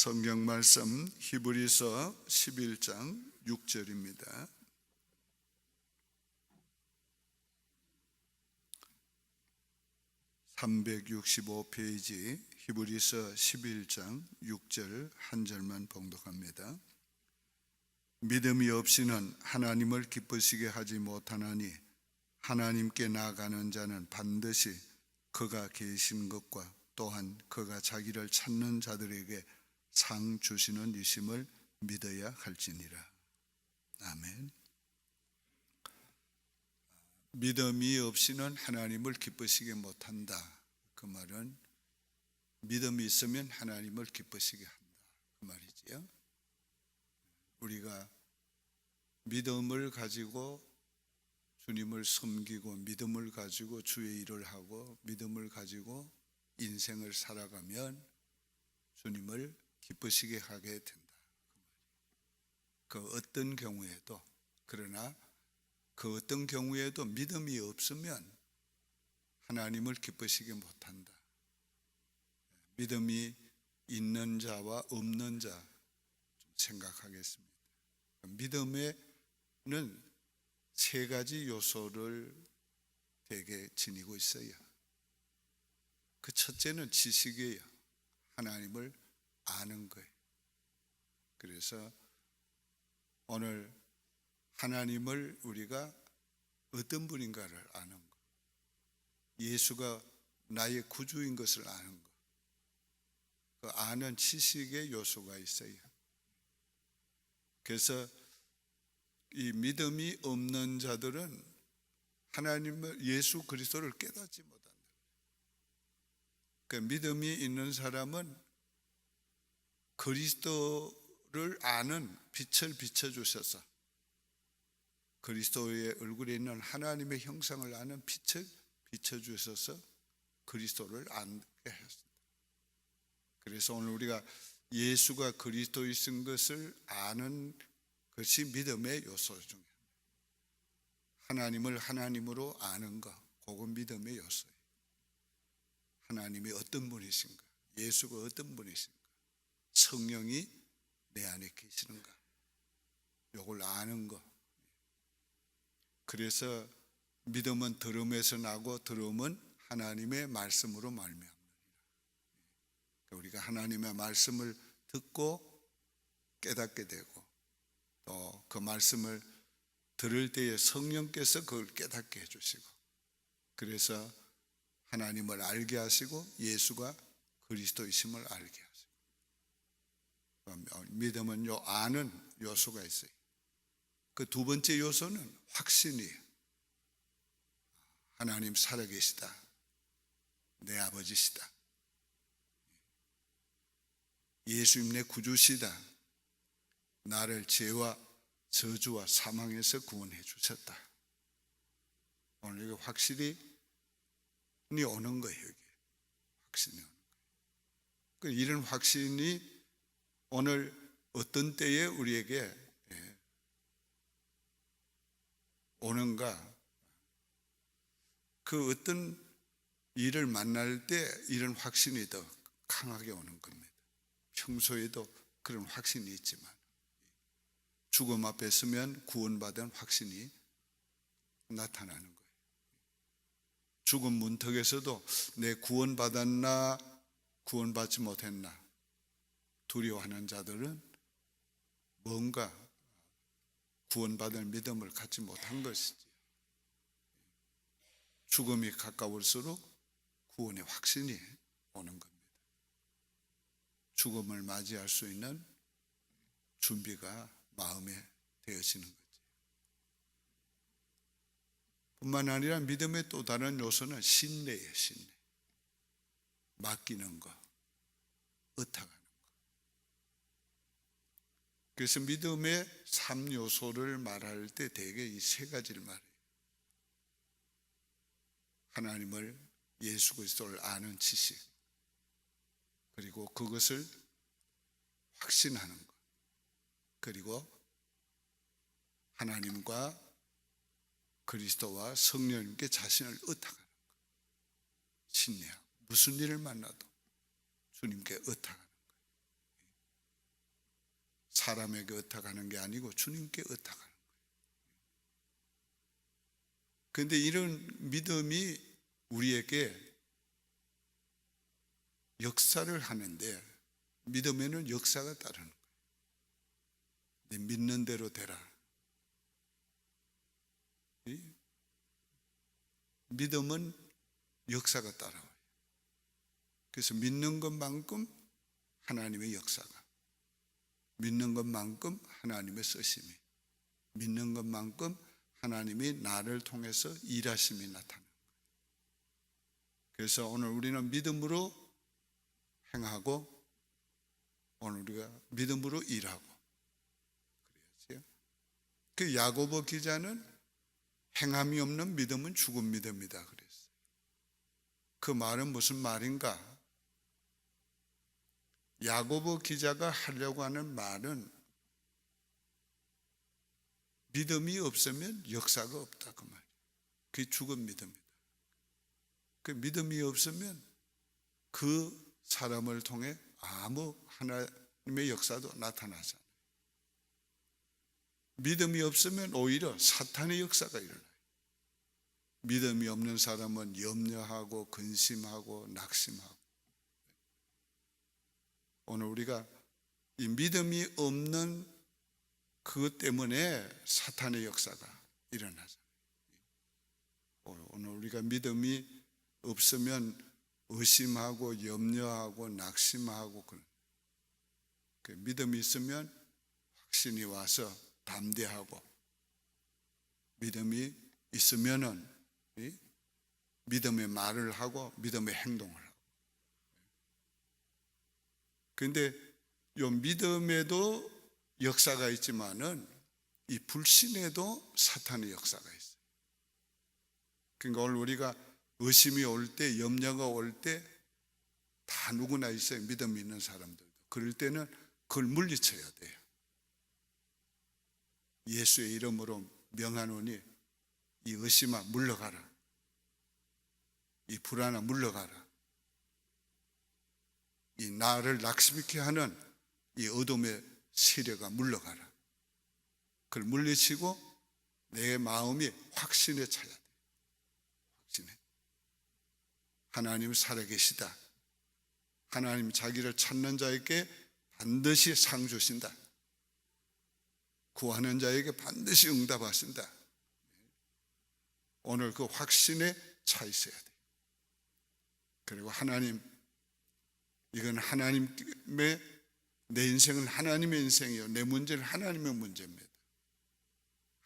성경 말씀 히브리서 11장 6절입니다. (365페이지) 히브리서 11장 6절 한 절만 봉독합니다. 믿음이 없이는 하나님을 기쁘시게 하지 못하나니 하나님께 나아가는 자는 반드시 그가 계신 것과 또한 그가 자기를 찾는 자들에게 상 주시는 이심을 믿어야 할지니라. 아멘. 믿음이 없이는 하나님을 기쁘시게 못한다. 그 말은 믿음이 있으면 하나님을 기쁘시게 한다, 그 말이지요. 우리가 믿음을 가지고 주님을 섬기고 믿음을 가지고 주의 일을 하고 믿음을 가지고 인생을 살아가면 주님을 기쁘시게 하게 된다. 그 어떤 경우에도, 그러나 그 어떤 경우에도 믿음이 없으면 하나님을 기쁘시게 못한다. 믿음이 있는 자와 없는 자 좀 생각하겠습니다. 믿음에는 세 가지 요소를 되게 지니고 있어요. 그 첫째는 지식이에요. 하나님을 아는 거예요. 그래서 오늘 하나님을 우리가 어떤 분인가를 아는 것, 예수가 나의 구주인 것을 아는 것, 그 아는 지식의 요소가 있어요. 그래서 이 믿음이 없는 자들은 하나님을, 예수 그리스도를 깨닫지 못한다. 그 믿음이 있는 사람은 그리스도를 아는 빛을 비춰주셔서 그리스도의 얼굴에 있는 하나님의 형상을 아는 빛을 비춰주셔서 그리스도를 알게 했습니다. 그래서 오늘 우리가 예수가 그리스도이신 것을 아는 것이 믿음의 요소 중에 하나님을 하나님으로 아는 것, 그건 믿음의 요소예요. 하나님이 어떤 분이신가, 예수가 어떤 분이신가, 성령이 내 안에 계시는가, 이걸 아는 것. 그래서 믿음은 들음에서 나고 들음은 하나님의 말씀으로 말미암느니라. 우리가 하나님의 말씀을 듣고 깨닫게 되고 또 그 말씀을 들을 때에 성령께서 그걸 깨닫게 해주시고, 그래서 하나님을 알게 하시고 예수가 그리스도이심을 알게 하시고, 믿음은 요 아는 요소가 있어요. 그 두 번째 요소는 확신이에요. 하나님 살아계시다, 내 아버지시다, 예수님 내 구주시다, 나를 죄와 저주와 사망에서 구원해 주셨다. 오늘 이게 확실히 오는 거예요. 이게 확신이 오는 거예요. 이런 확신이 오늘 어떤 때에 우리에게 오는가? 그 어떤 일을 만날 때 이런 확신이 더 강하게 오는 겁니다. 평소에도 그런 확신이 있지만 죽음 앞에 서면 구원받은 확신이 나타나는 거예요. 죽음 문턱에서도 내 구원받았나 구원받지 못했나 두려워하는 자들은 뭔가 구원받을 믿음을 갖지 못한 것이지, 죽음이 가까울수록 구원의 확신이 오는 겁니다. 죽음을 맞이할 수 있는 준비가 마음에 되어지는 거죠. 뿐만 아니라 믿음의 또 다른 요소는 신뢰예요. 신뢰. 맡기는 것, 의탁하는 것. 그래서 믿음의 3요소를 말할 때 대개 이 세 가지를 말해요. 하나님을, 예수 그리스도를 아는 지식, 그리고 그것을 확신하는 것, 그리고 하나님과 그리스도와 성령님께 자신을 의탁하는 것. 신뢰하고 무슨 일을 만나도 주님께 의탁하는 거예요. 사람에게 의탁하는 게 아니고 주님께 의탁하는 거예요. 그런데 이런 믿음이 우리에게 역사를 하는데, 믿음에는 역사가 따르는 거예요. 내 믿는 대로 되라. 믿음은 역사가 따라와요. 그래서 믿는 것만큼 하나님의 역사가, 믿는 것만큼 하나님의 쓰심이, 믿는 것만큼 하나님이 나를 통해서 일하심이 나타나는 거예요. 그래서 오늘 우리는 믿음으로 행하고, 오늘 우리가 믿음으로 일하고 그래야지요. 그 야고보 기자는 행함이 없는 믿음은 죽은 믿음이다 그랬어요. 그 말은 무슨 말인가? 야고보 기자가 하려고 하는 말은 믿음이 없으면 역사가 없다 그 말이에요. 그게 죽은 믿음이다. 그 믿음이 없으면 그 사람을 통해 아무 하나님의 역사도 나타나지 않아요. 믿음이 없으면 오히려 사탄의 역사가 일어나요. 믿음이 없는 사람은 염려하고 근심하고 낙심하고. 오늘 우리가 이 믿음이 없는 그것 때문에 사탄의 역사가 일어나잖아요. 오늘 우리가 믿음이 없으면 의심하고 염려하고 낙심하고, 그 믿음이 있으면 확신이 와서 담대하고, 믿음이 있으면은 믿음의 말을 하고 믿음의 행동을 하고. 그런데 이 믿음에도 역사가 있지만은 이 불신에도 사탄의 역사가 있어요. 그러니까 오늘 우리가 의심이 올 때, 염려가 올 때 다 누구나 있어요. 믿음이 있는 사람들도. 그럴 때는 그걸 물리쳐야 돼요. 예수의 이름으로 명하노니 이 의심아 물러가라. 이 불안아 물러가라. 이 나를 낙심있게 하는 이 어둠의 세력아 물러가라. 그걸 물리치고 내 마음이 확신에 차야 돼. 확신에. 하나님은 살아계시다. 하나님 자기를 찾는 자에게 반드시 상 주신다. 구하는 자에게 반드시 응답하신다. 오늘 그 확신에 차 있어야 돼. 그리고 하나님, 이건 하나님의, 내 인생은 하나님의 인생이요, 내 문제는 하나님의 문제입니다.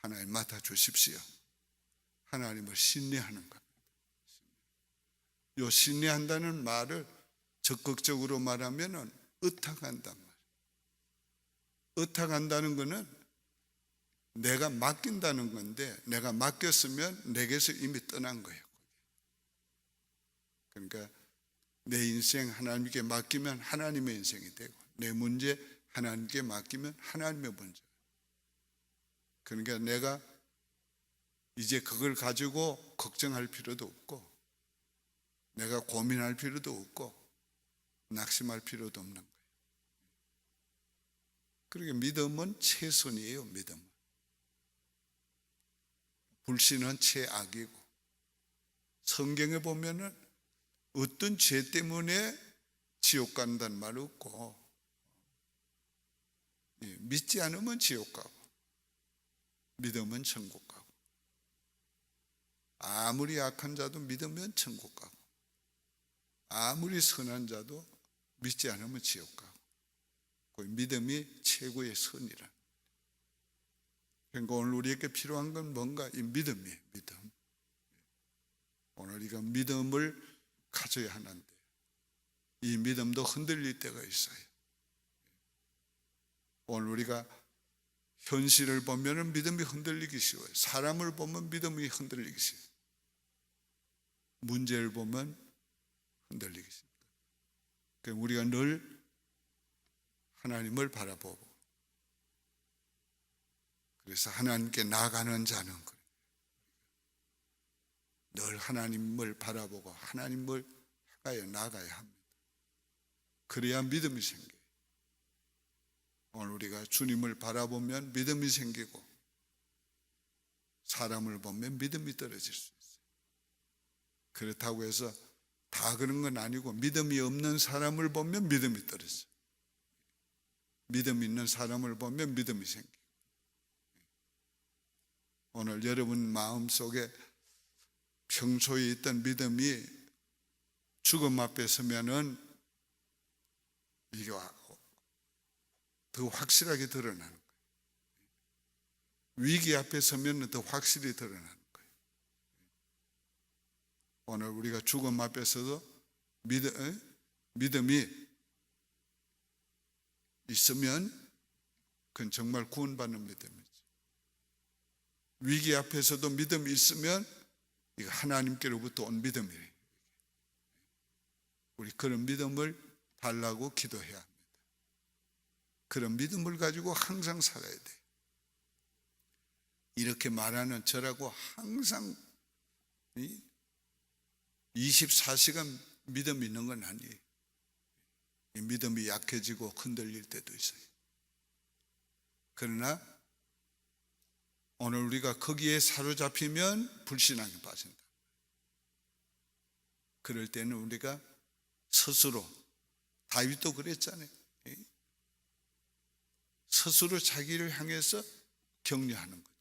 하나님 맡아 주십시오. 하나님을 신뢰하는 겁니다. 요 신뢰한다는 말을 적극적으로 말하면은 의탁한단 말이에요. 의탁한다는 것은 내가 맡긴다는 건데, 내가 맡겼으면 내게서 이미 떠난 거예요. 그러니까 내 인생 하나님께 맡기면 하나님의 인생이 되고, 내 문제 하나님께 맡기면 하나님의 문제. 그러니까 내가 이제 그걸 가지고 걱정할 필요도 없고, 내가 고민할 필요도 없고, 낙심할 필요도 없는 거예요. 그러니까 믿음은 최선이에요. 믿음은. 불신은 최악이고, 성경에 보면은 어떤 죄 때문에 지옥 간다는 말 없고, 믿지 않으면 지옥 가고 믿으면 천국 가고, 아무리 악한 자도 믿으면 천국 가고, 아무리 선한 자도 믿지 않으면 지옥 가고. 그 믿음이 최고의 선이라. 그러니까 오늘 우리에게 필요한 건 뭔가? 이 믿음이에요. 믿음. 오늘 우리가 믿음을 가져야 하는데, 이 믿음도 흔들릴 때가 있어요. 오늘 우리가 현실을 보면 믿음이 흔들리기 쉬워요. 사람을 보면 믿음이 흔들리기 쉬워요. 문제를 보면 흔들리기 쉽니다. 그러니까 우리가 늘 하나님을 바라보고, 그래서 하나님께 나아가는 자는 그래요. 늘 하나님을 바라보고 하나님을 향하여 나아가야 합니다. 그래야 믿음이 생겨요. 오늘 우리가 주님을 바라보면 믿음이 생기고 사람을 보면 믿음이 떨어질 수 있어요. 그렇다고 해서 다 그런 건 아니고 믿음이 없는 사람을 보면 믿음이 떨어져요. 믿음 있는 사람을 보면 믿음이 생겨요. 오늘 여러분 마음속에 평소에 있던 믿음이 죽음 앞에 서면은 이게 더 확실하게 드러나는 거예요. 위기 앞에 서면 더 확실히 드러나는 거예요. 오늘 우리가 죽음 앞에서도 믿음이 있으면 그건 정말 구원받는 믿음이죠. 위기 앞에서도 믿음이 있으면 이거 하나님께로부터 온 믿음이에요. 우리 그런 믿음을 달라고 기도해야 합니다. 그런 믿음을 가지고 항상 살아야 돼요. 이렇게 말하는 저라고 항상 24시간 믿음이 있는 건 아니에요. 이 믿음이 약해지고 흔들릴 때도 있어요. 그러나 오늘 우리가 거기에 사로잡히면 불신앙에 빠진다. 그럴 때는 우리가 스스로, 다윗도 그랬잖아요. 스스로 자기를 향해서 격려하는 거지.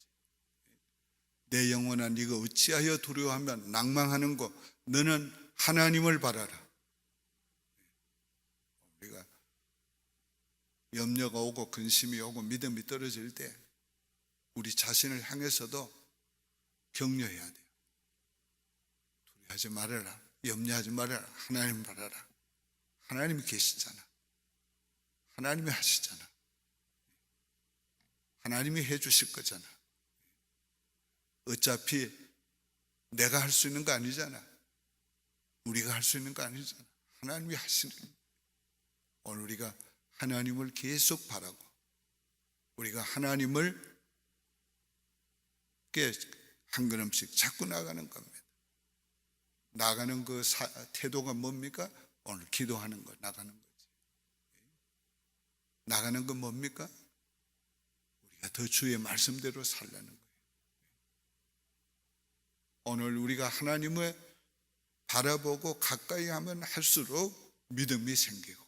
내 영혼아 네가 어찌하여 두려워하며 낭망하는고 너는 하나님을 바라라. 우리가 염려가 오고 근심이 오고 믿음이 떨어질 때 우리 자신을 향해서도 격려해야 돼요. 두려워하지 말아라. 염려하지 말아라. 하나님 바라라. 하나님이 계시잖아. 하나님이 하시잖아. 하나님이 해주실 거잖아. 어차피 내가 할 수 있는 거 아니잖아. 우리가 할 수 있는 거 아니잖아. 하나님이 하시는 거예요. 오늘 우리가 하나님을 계속 바라고 우리가 하나님을 한 걸음씩 자꾸 나가는 겁니다. 나가는 그 태도가 뭡니까? 오늘 기도하는 거 나가는 거지. 나가는 건 뭡니까? 우리가 더 주의 말씀대로 살라는 거예요. 오늘 우리가 하나님을 바라보고 가까이 하면 할수록 믿음이 생기고,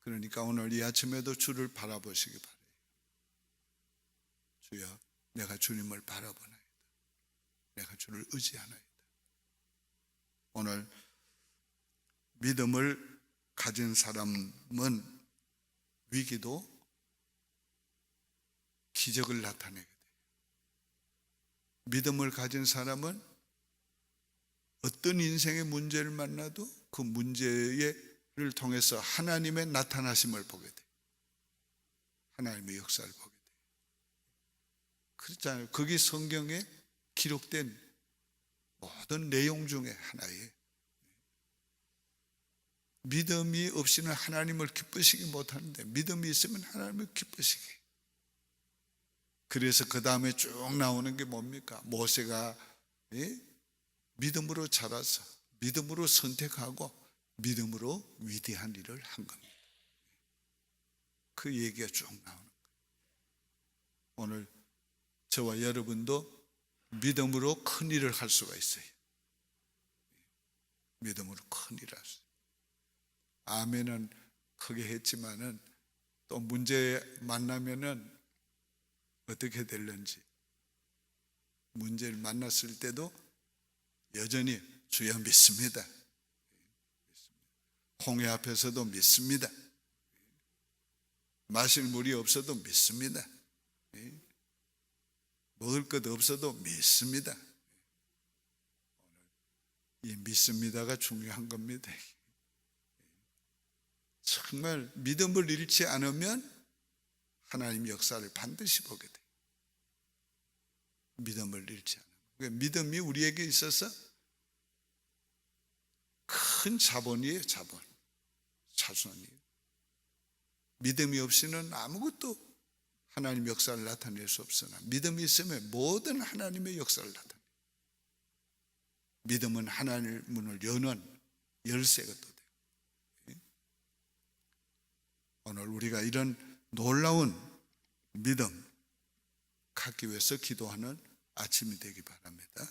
그러니까 오늘 이 아침에도 주를 바라보시기 바라요. 주여, 내가 주님을 바라보나이다. 내가 주를 의지하나이다. 오늘 믿음을 가진 사람은 위기도 기적을 나타내게 돼요. 믿음을 가진 사람은 어떤 인생의 문제를 만나도 그 문제를 통해서 하나님의 나타나심을 보게 돼요. 하나님의 역사를 보게 돼요. 그렇잖아요. 거기 성경에 기록된 모든 내용 중에 하나예요. 믿음이 없이는 하나님을 기쁘시게 못하는데 믿음이 있으면 하나님을 기쁘시게. 그래서 그 다음에 쭉 나오는 게 뭡니까? 모세가 믿음으로 자라서 믿음으로 선택하고 믿음으로 위대한 일을 한 겁니다. 그 얘기가 쭉 나오는 거예요. 오늘 저와 여러분도 믿음으로 큰 일을 할 수가 있어요. 믿음으로 큰 일을 할 수 있어요. 아멘은 크게 했지만은 또 문제 만나면은 어떻게 될는지, 문제를 만났을 때도 여전히 주여 믿습니다. 홍해 앞에서도 믿습니다. 마실 물이 없어도 믿습니다. 먹을 것 없어도 믿습니다. 이 믿습니다가 중요한 겁니다. 정말 믿음을 잃지 않으면 하나님 역사를 반드시 보게 돼요. 믿음을 잃지 않으면. 믿음이 우리에게 있어서 큰 자본이에요. 자손이에요. 믿음이 없이는 아무것도 하나님 역사를 나타낼 수 없으나 믿음이 있으면 모든 하나님의 역사를 나타내요. 믿음은 하나님의 문을 여는 열쇠가 또 돼요. 오늘 우리가 이런 놀라운 믿음 갖기 위해서 기도하는 아침이 되기 바랍니다.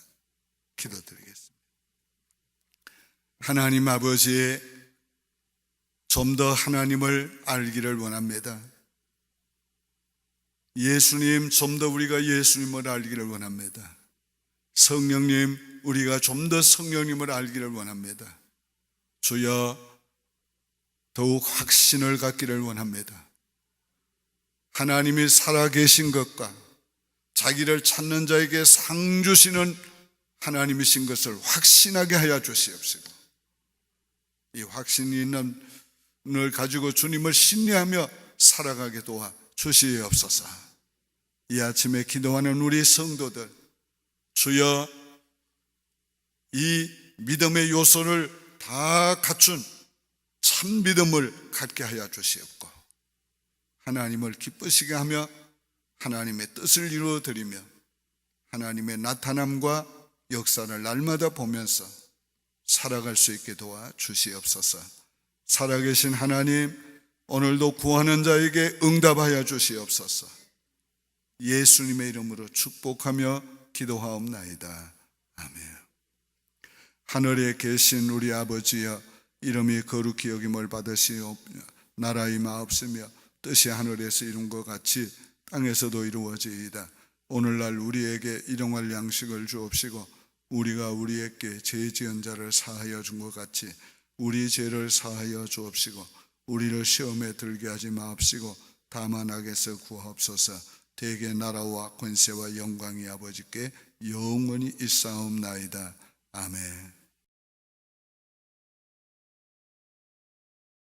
기도드리겠습니다. 하나님 아버지, 좀 더 하나님을 알기를 원합니다. 예수님, 좀 더 우리가 예수님을 알기를 원합니다. 성령님, 우리가 좀 더 성령님을 알기를 원합니다. 주여, 더욱 확신을 갖기를 원합니다. 하나님이 살아계신 것과 자기를 찾는 자에게 상 주시는 하나님이신 것을 확신하게 하여 주시옵시고, 이 확신이 있는 을 가지고 주님을 신뢰하며 살아가게 도와 주시옵소서. 이 아침에 기도하는 우리 성도들, 주여, 이 믿음의 요소를 다 갖춘 참 믿음을 갖게 하여 주시옵고, 하나님을 기쁘시게 하며 하나님의 뜻을 이루어 드리며 하나님의 나타남과 역사를 날마다 보면서 살아갈 수 있게 도와 주시옵소서. 살아계신 하나님, 오늘도 구하는 자에게 응답하여 주시옵소서. 예수님의 이름으로 축복하며 기도하옵나이다. 아멘. 하늘에 계신 우리 아버지여, 이름이 거룩히 여김을 받으시옵며 나라의 마옵시며 뜻이 하늘에서 이룬 것 같이 땅에서도 이루어지이다. 오늘날 우리에게 일용할 양식을 주옵시고, 우리가 우리에게 죄 지은 자를 사하여 준 것 같이 우리 죄를 사하여 주옵시고, 우리를 시험에 들게 하지 마옵시고 다만 악에서 구하옵소서. 대개 나라와 권세와 영광이 아버지께 영원히 있사옵나이다. 아멘.